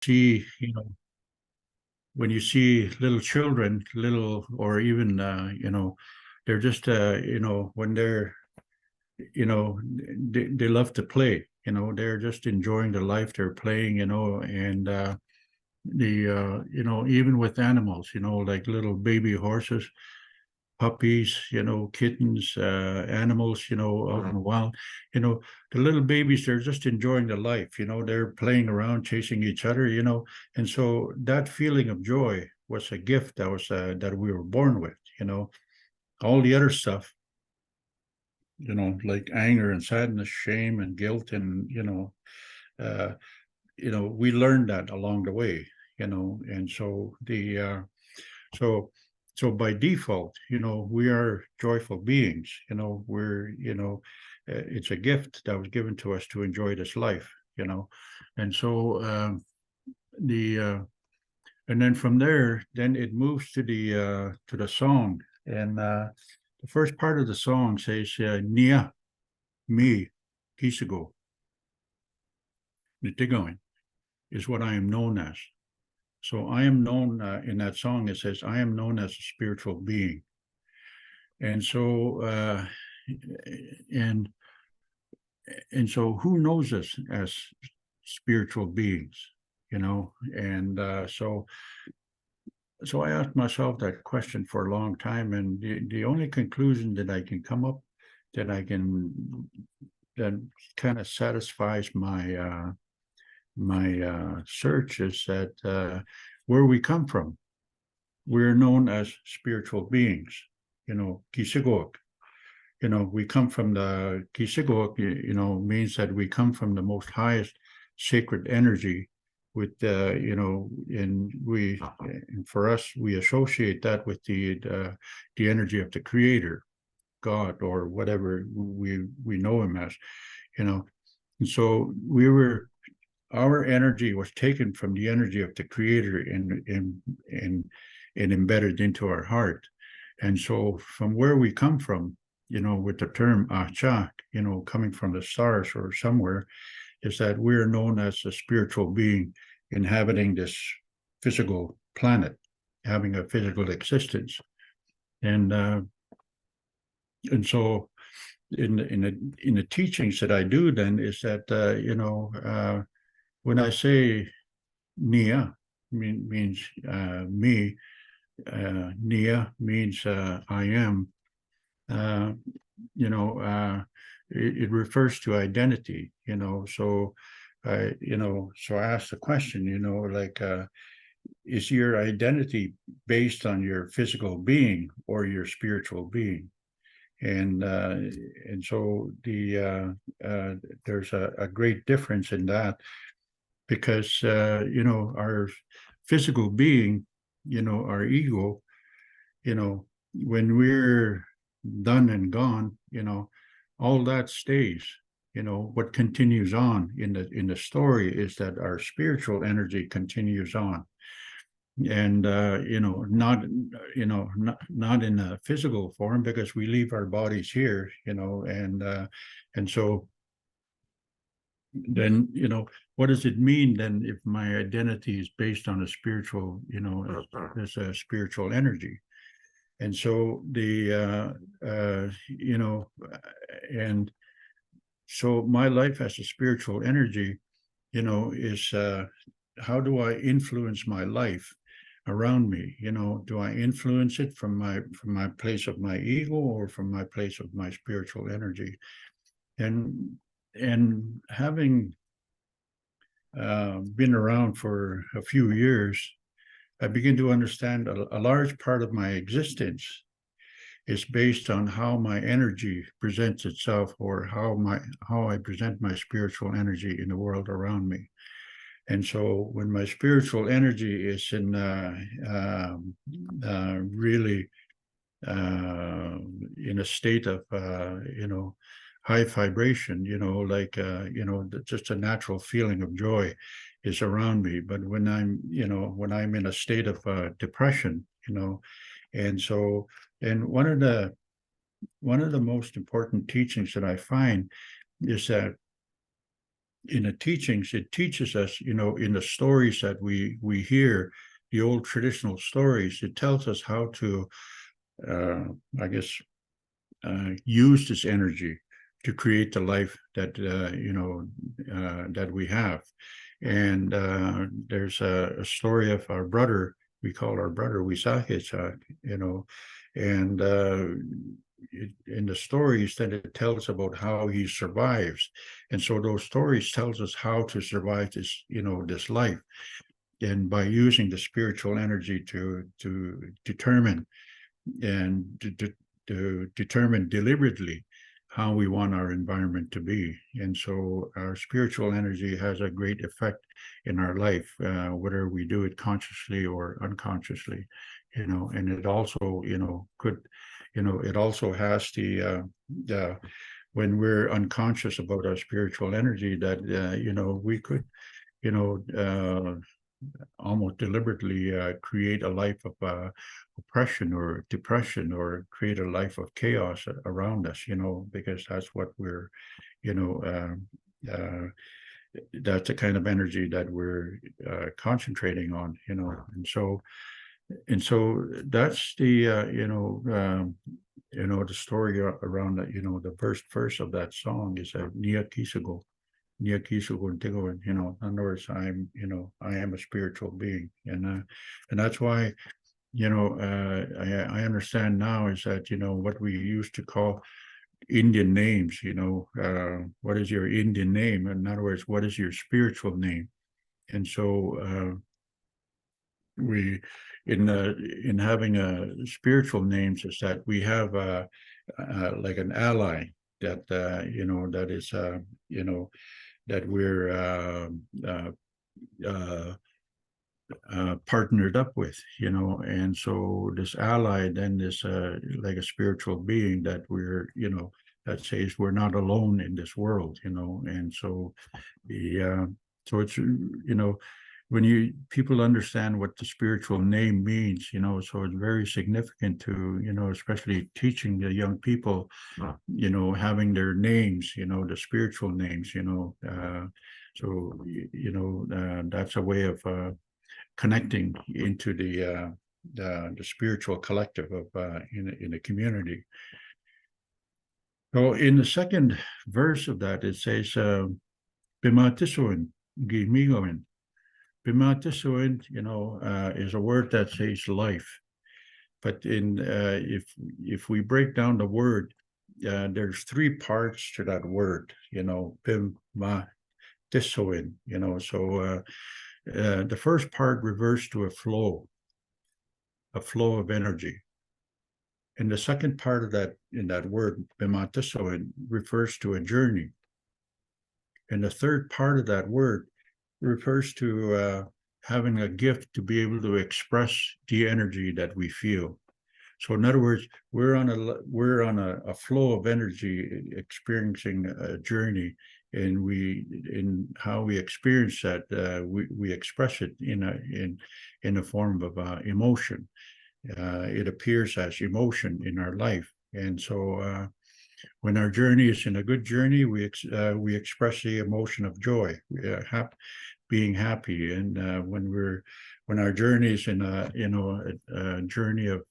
see, when you see little children, or even, they're just, when they're, they love to play, they're just enjoying the life they're playing, and even with animals, like little baby horses, puppies, kittens, animals, out in the wild, the little babies, they're just enjoying the life, they're playing around, chasing each other, and so that feeling of joy was a gift that we were born with, all the other stuff, like anger and sadness, shame and guilt, and uh, we learned that along the way, and so so so by default, we are joyful beings. It's a gift that was given to us to enjoy this life. And so the and then from there, then it moves to the song, and the first part of the song says, "Nia, me, kisigo, nitigoin," is what I am known as. So I am known in that song. It says, "I am known as a spiritual being," and so and so who knows us as spiritual beings, And so I asked myself that question for a long time, and the only conclusion that I can come up that I can that kind of satisfies my search is that where we come from, we're known as spiritual beings, kisigok. We come from the kisigok, means that we come from the most highest sacred energy with, and for us, we associate that with the energy of the creator, God, or whatever we know him as, And so our energy was taken from the energy of the creator and embedded into our heart. And so from where we come from, with the term achak, coming from the stars or somewhere, is that we're known as a spiritual being inhabiting this physical planet, having a physical existence. And so in the teachings that I do then is that, when I say Nia, means me, Nia means I am, it refers to identity, so so I asked the question, like, is your identity based on your physical being or your spiritual being? And so there's a great difference in that, because our physical being, our ego, when we're done and gone, all that stays. What continues on in the story is that our spiritual energy continues on, and not in a physical form, because we leave our bodies here, and so then, what does it mean then if my identity is based on a spiritual, as a spiritual energy? And so and so my life as a spiritual energy, is how do I influence my life around me? Do I influence it from my place of my ego, or from my place of my spiritual energy? And having been around for a few years, I begin to understand a large part of my existence is based on how my energy presents itself, or how I present my spiritual energy in the world around me. And so when my spiritual energy is in really in a state of high vibration, like just a natural feeling of joy is around me. But when I'm in a state of depression, and so, and one of the most important teachings that I find is that in the teachings, it teaches us, you know, in the stories that we hear, the old traditional stories, it tells us how to, I guess, use this energy to create the life that that we have. And there's a story of our brother. We call our brother Wisahechak, you know, and in the stories that it tells about how he survives, and so those stories tells us how to survive this, you know, this life, and by using the spiritual energy to determine and to determine deliberately how we want our environment to be. And so our spiritual energy has a great effect in our life, whether we do it consciously or unconsciously, you know. And it also, you know, could, you know, it also has the when we're unconscious about our spiritual energy, that you know, we could, you know, almost deliberately create a life of oppression or depression, or create a life of chaos around us, you know, because that's what we're, you know, that's the kind of energy that we're concentrating on, you know. And so that's the you know, the story around that, you know, the first verse of that song is a Nia Kisago, you know, in other words, I'm, you know, I am a spiritual being. And that's why, you know, I understand now is that, you know, what we used to call Indian names, you know, what is your Indian name? In other words, what is your spiritual name? And so we, in having spiritual names, is that we have like an ally that, you know, that is, you know, that we're partnered up with, you know. And so this ally then is like a spiritual being that we're, you know, that says we're not alone in this world, you know. And so so it's, you know, when you people understand what the spiritual name means, you know, so it's very significant to, you know, especially teaching the young people, you know, having their names, you know, the spiritual names, you know. So you know, that's a way of connecting into the spiritual collective of in a community. So in the second verse of that, it says, "Bimatisoin gimigoin." Bimatisoin, you know, is a word that says life. But in if we break down the word, there's three parts to that word, you know, bimatisoin, you know. So the first part refers to a flow of energy. And the second part of that, in that word, bimatisoin, refers to a journey. And the third part of that word refers to having a gift to be able to express the energy that we feel. So in other words, we're on a flow of energy, experiencing a journey, and in how we experience that, we express it in a form of emotion. It appears as emotion in our life. And so when our journey is in a good journey, we express the emotion of joy, being happy. And when our journey is in a, you know, a journey of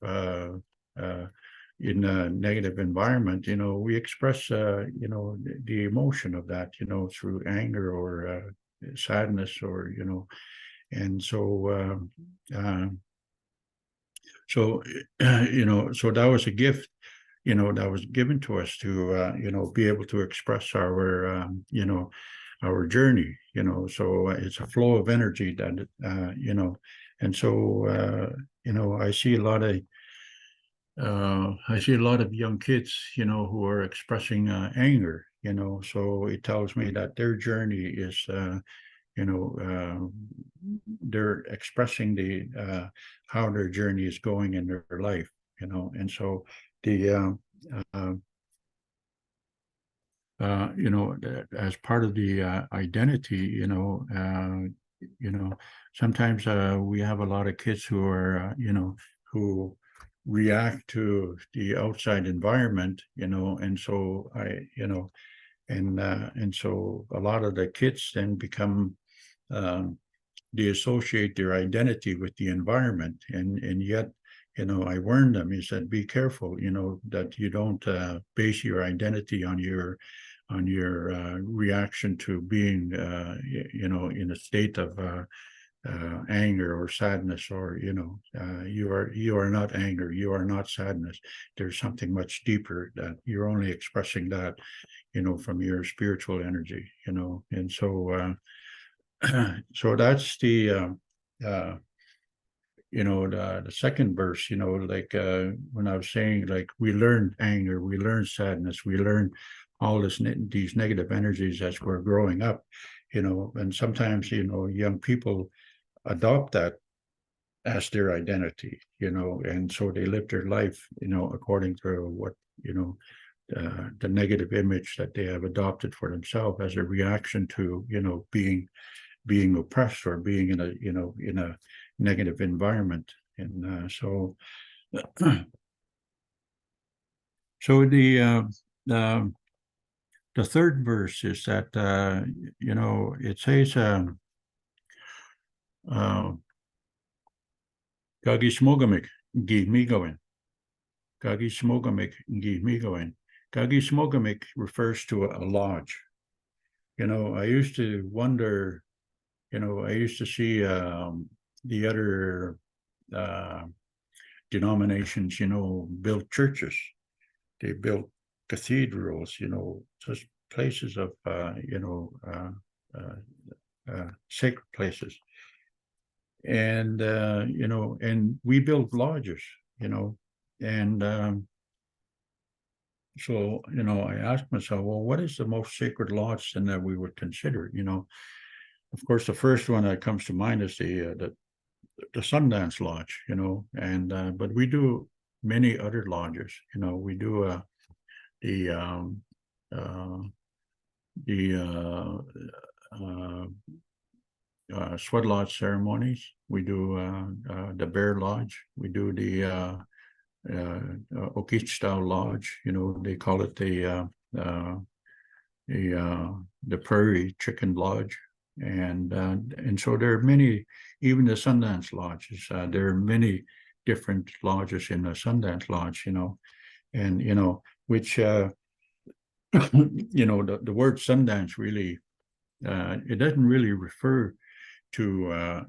in a negative environment, you know, we express you know, the emotion of that, you know, through anger or sadness, or, you know. And so you know, so that was a gift, you know, that was given to us to you know, be able to express our you know, our journey, you know. So it's a flow of energy that you know. And so you know, I see a lot of young kids, you know, who are expressing anger, you know. So it tells me that their journey is you know, they're expressing the how their journey is going in their life, you know. And so the you know, as part of the identity, you know, sometimes we have a lot of kids who are, you know, who react to the outside environment, you know. And so you know, And so a lot of the kids then become they associate their identity with the environment, and yet, I warned them. He said, be careful, that you don't base your identity on your reaction to being in a state of anger or sadness, or you are not anger, you are not sadness. There's something much deeper that you're only expressing that from your spiritual energy, and so so that's the the second verse, like when I was saying, like, we learn anger, we learn sadness, we learn all these negative energies as we're growing up, and sometimes, young people adopt that as their identity, and so they live their life, according to what, the negative image that they have adopted for themselves as a reaction to, being oppressed or being in a negative environment. And so the third verse is that it says Gagi Smogamik gi migoin. Gagi Smogamik gi migoin. Gagi Smogamik refers to a lodge. I used to wonder, I used to see the other denominations, build churches. They built cathedrals, just places of, sacred places. And, and we built lodges, and so, I asked myself, well, what is the most sacred lodge then that we would consider? Of course, the first one that comes to mind is the Sundance Lodge, and but we do many other lodges. We do the Sweat Lodge ceremonies. We do the Bear Lodge. We do the Okitstow Lodge. They call it the Prairie Chicken Lodge. And so there are many, even the Sundance Lodges, there are many different lodges in the Sundance Lodge, and, which, the word Sundance really, it doesn't really refer to,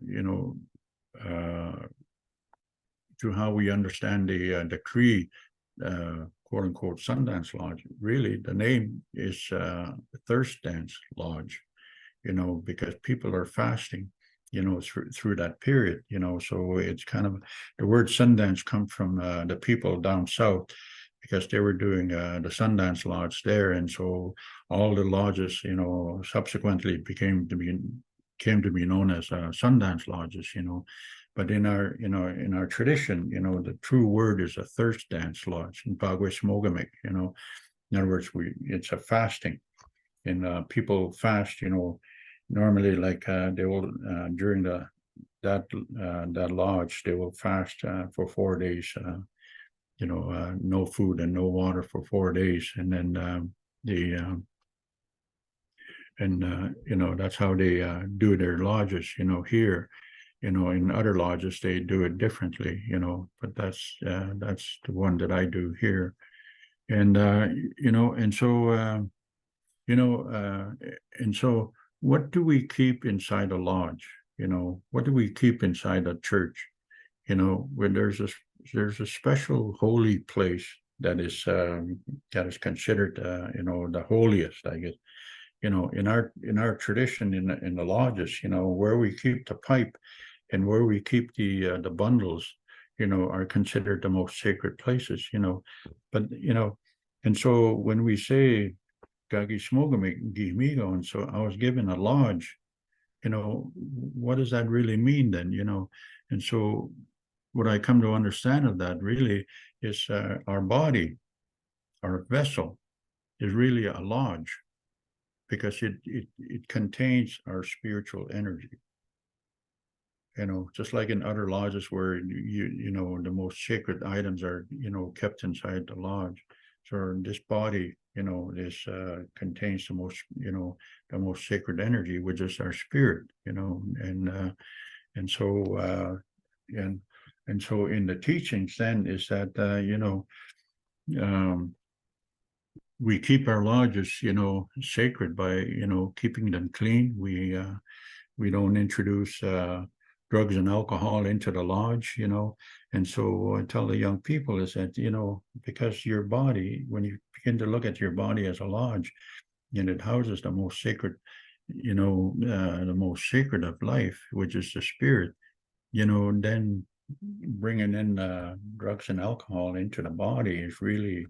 to how we understand the Crier, quote unquote, Sundance Lodge. Really, the name is Thirst Dance Lodge, because people are fasting, through that period, so it's kind of, the word Sundance come from the people down south, because they were doing the Sundance Lodge there, and so all the lodges, subsequently came to be known as Sundance Lodges, but in our tradition, the true word is a Thirst Dance Lodge in Bagwe Smogamik, in other words, it's a fasting, and people fast, normally, like they will during that lodge, they will fast for 4 days, no food and no water for 4 days, and then that's how they do their lodges. Here, in other lodges they do it differently, but that's the one that I do here, and and so and so what do we keep inside a lodge? What do we keep inside a church? When there's a special holy place that is considered the holiest, I guess. In our tradition, in the lodges, where we keep the pipe and where we keep the bundles, are considered the most sacred places. But and so when we say Gagi Smogamik Gimigo, and so I was given a lodge, what does that really mean then? And so what I come to understand of that really is our body, our vessel, is really a lodge, because it contains our spiritual energy. Just like in other lodges where the most sacred items are kept inside the lodge. So this body, you know, this contains the most, you know, the most sacred energy, which is our spirit, you know, and so and so in the teachings then is that you know, we keep our lodges, you know, sacred by, you know, keeping them clean. We don't introduce drugs and alcohol into the lodge, you know. And so I tell the young people is that, you know, because your body, when you begin to look at your body as a lodge, and it houses the most sacred, you know, the most sacred of life, which is the spirit, you know, then bringing in drugs and alcohol into the body is really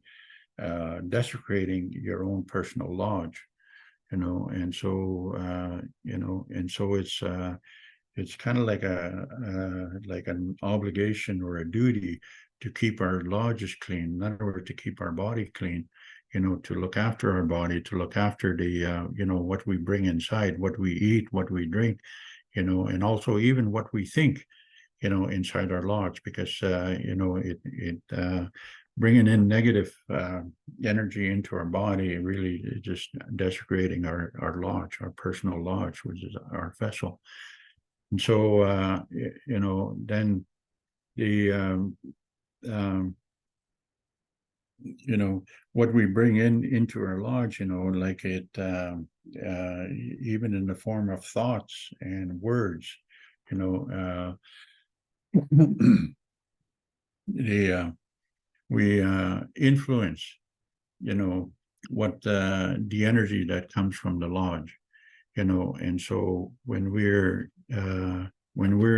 desecrating your own personal lodge, you know. And so you know, and so it's kind of like an obligation or a duty to keep our lodges clean. In other words, to keep our body clean, you know, to look after our body, to look after the you know, what we bring inside, what we eat, what we drink, you know, and also even what we think, you know, inside our lodge, because you know, it bringing in negative energy into our body really just desecrating our lodge, our personal lodge, which is our vessel. And so you know, then the you know, what we bring into our lodge, you know, like it even in the form of thoughts and words, you know, the we influence, you know, what the energy that comes from the lodge, you know. And so when we're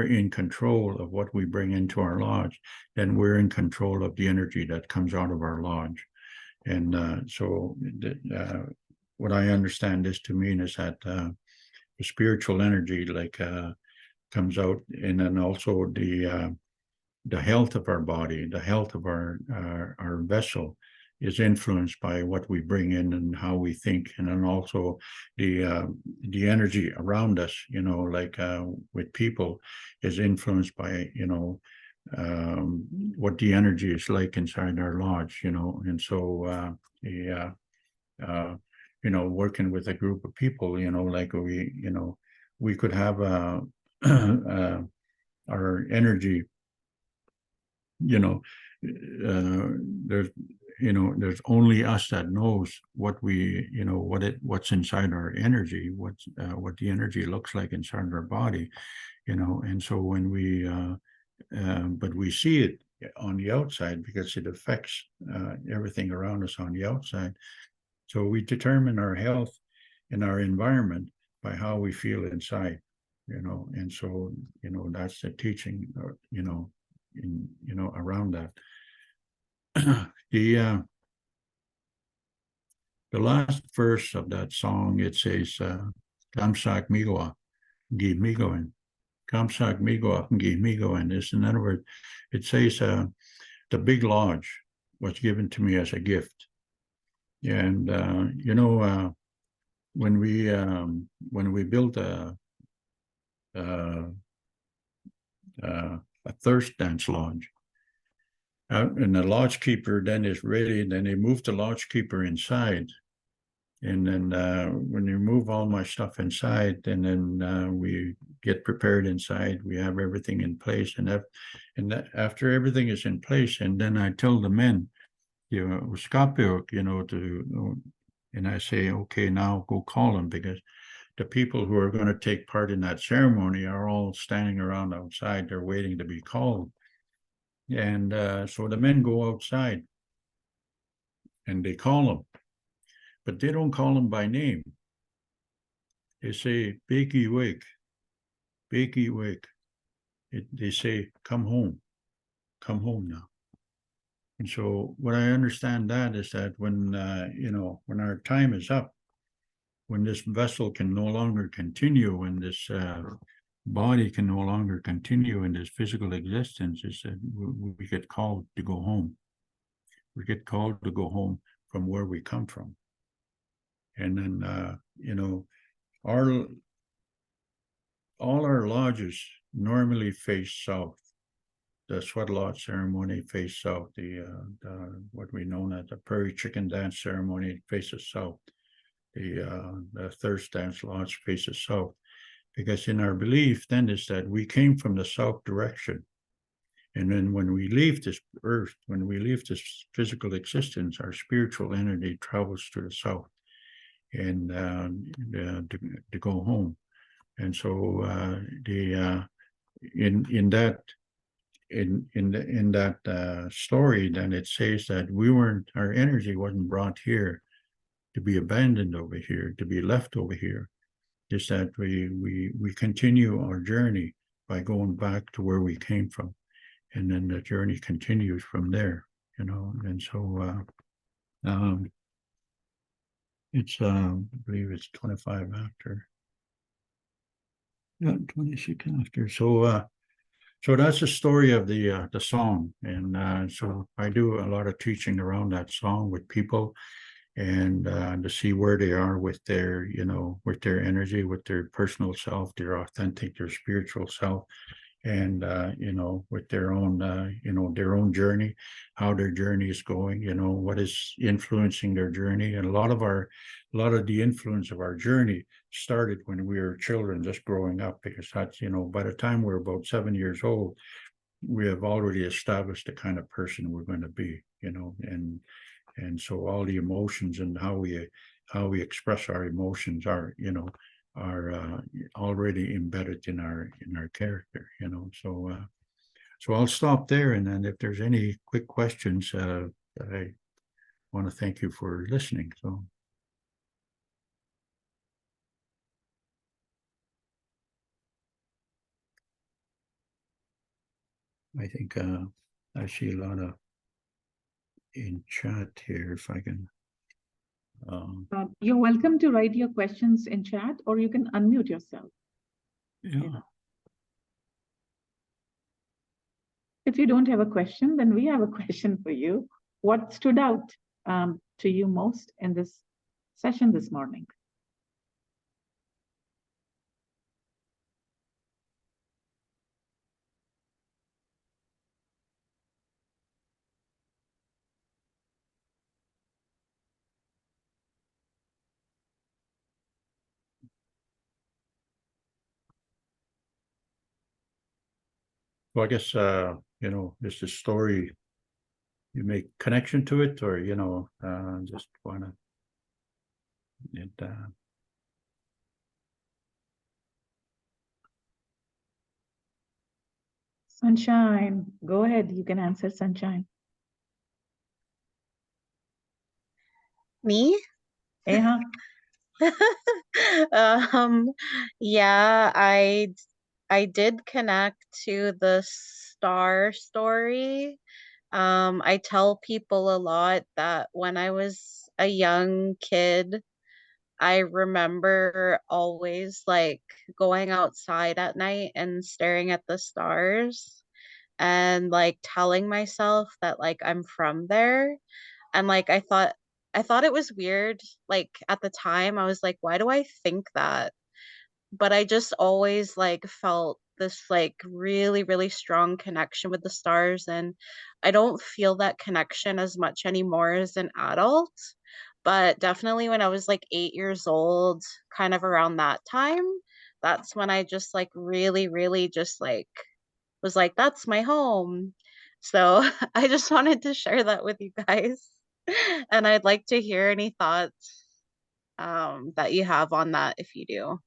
in control of what we bring into our lodge, then we're in control of the energy that comes out of our lodge. And so what I understand this to mean is that the spiritual energy like comes out, and then also the health of our body, the health of our vessel is influenced by what we bring in and how we think, and then also the energy around us, you know, like with people, is influenced by, you know, what the energy is like inside our lodge, you know. And so you know, working with a group of people, you know, like we, you know, we could have our energy, you know, there's, you know, there's only us that knows what we, you know, what's inside our energy, what the energy looks like inside our body, you know. And so when we but we see it on the outside because it affects everything around us on the outside. So we determine our health and our environment by how we feel inside, you know. And so, you know, that's the teaching, you know, you know, around that. The last verse of that song, it says, Kamsak migoa, gi migoen. Kamsak migoa, gi migoen. Is, in other words, it says, the big lodge was given to me as a gift. And, you know, when we built a thirst dance lodge, and the lodge keeper then is ready, and then they move the lodge keeper inside. And then when you move all my stuff inside, and then we get prepared inside, we have everything in place. And after everything is in place, and then I tell the men, you know, you know, and I say, okay, now go call them, because the people who are going to take part in that ceremony are all standing around outside. They're waiting to be called. And so the men go outside and they call them, but they don't call them by name. They say, Bakey wake, Bakey wake. They say, come home now. And so what I understand that is that when, you know, when our time is up, when this vessel can no longer continue, when this body can no longer continue in this physical existence, is that we get called to go home. We get called to go home from where we come from. And then, you know, all our lodges normally face south. the sweat lodge ceremony face south. The what we know as the prairie chicken dance ceremony faces south. The thirst dance lodge faces south, because in our belief then is that we came from the south direction, and then when we leave this earth, when we leave this physical existence, our spiritual energy travels to the south, and to go home. And so in that story, then it says that our energy wasn't brought here to be abandoned over here, to be left over here. Is that we continue our journey by going back to where we came from, and then the journey continues from there, you know. And so it's I believe it's 25 after. Yeah, 26 after. So so that's the story of the song, and so I do a lot of teaching around that song with people, and to see where they are with their, you know, with their energy, with their personal self, their authentic, their spiritual self, and you know, with their own you know, their own journey, how their journey is going, you know, what is influencing their journey. And a lot of the influence of our journey started when we were children, just growing up, because that's, you know, by the time we're about 7 years old, we have already established the kind of person we're going to be, you know. And so all the emotions and how we express our emotions are, you know, are already embedded in our character, you know. So so I'll stop there, and then if there's any quick questions, I want to thank you for listening. So I think I see a lot of in chat here, if I can. You're welcome to write your questions in chat, or you can unmute yourself. Yeah. If you don't have a question, then we have a question for you. What stood out to you most in this session this morning? Well, I guess you know, is the story, you make connection to it, or, you know, just want to it Sunshine, go ahead. You can answer, Sunshine. Me? Yeah. Yeah, I did connect to the star story. I tell people a lot that when I was a young kid, I remember always like going outside at night and staring at the stars and like telling myself that like I'm from there. And like I thought it was weird. Like at the time I was like, why do I think that? But I just always like felt this like really, really strong connection with the stars. And I don't feel that connection as much anymore as an adult. But definitely when I was like 8 years old, kind of around that time, that's when I just like really, really just like was like, that's my home. So I just wanted to share that with you guys. And I'd like to hear any thoughts that you have on that if you do.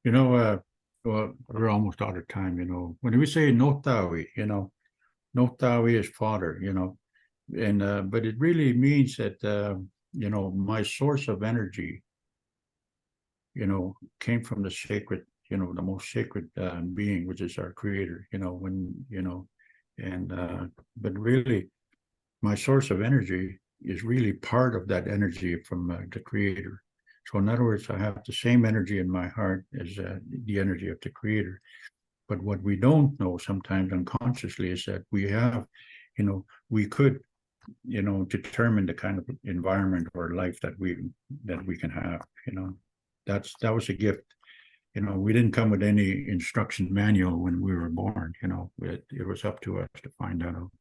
You know, well, we're almost out of time, you know. When we say Notawi, you know, Notawi is father, you know, and but it really means that you know, my source of energy, you know, came from the sacred, you know, the most sacred being, which is our creator, you know, when, you know, and but really my source of energy is really part of that energy from the creator. So in other words, I have the same energy in my heart as the energy of the creator. But what we don't know sometimes unconsciously is that we have, you know, we could, you know, determine the kind of environment or life that we can have, you know. that was a gift. You know, we didn't come with any instruction manual when we were born, you know, it was up to us to find that out.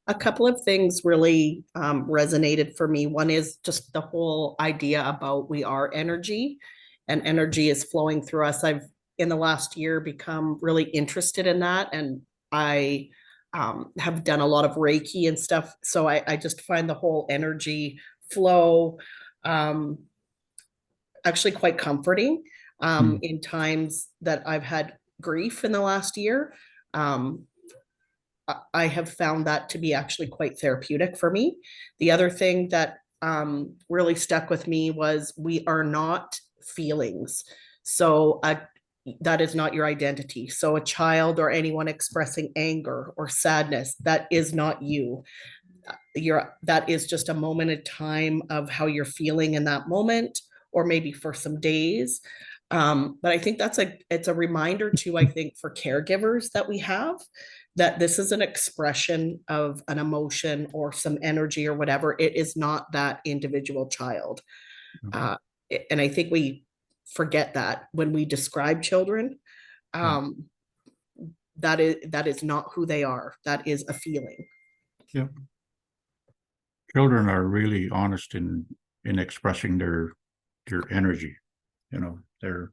A couple of things really resonated for me. One is just the whole idea about we are energy, and energy is flowing through us. I've, in the last year, become really interested in that, and I have done a lot of Reiki and stuff. So I just find the whole energy flow actually quite comforting in times that I've had grief in the last year. I have found that to be actually quite therapeutic for me. The other thing that really stuck with me was we are not feelings. So that is not your identity. So a child or anyone expressing anger or sadness, that is not you. That is just a moment in time of how you're feeling in that moment, or maybe for some days. But I think it's a reminder too, I think, for caregivers that we have, that this is an expression of an emotion or some energy or whatever. It is not that individual child. And I think we forget that when we describe children. That is not who they are. That is a feeling. Yeah. Children are really honest in expressing their energy. You know, they're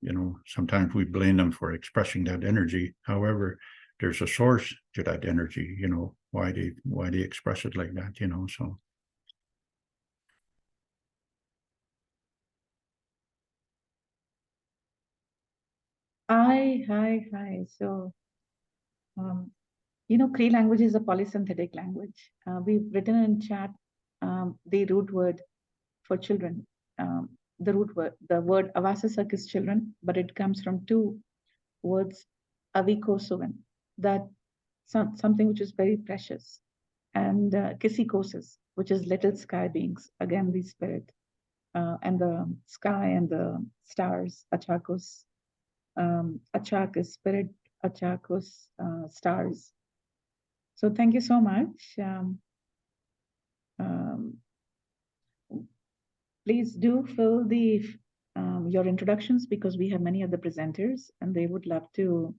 you know, sometimes we blame them for expressing that energy. However, there's a source to that energy, you know, why they express it like that, you know, so. Hi. So, you know, Cree language is a polysynthetic language. We've written in chat the root word for children. The word Avasasuk is children, but it comes from two words, Avikosuvan, that something which is very precious, and Kisikosis, which is little sky beings, again, the spirit, and the sky and the stars, Achakos. Achak is spirit, Achakos, stars. So thank you so much. Please do fill the your introductions, because we have many other presenters and they would love to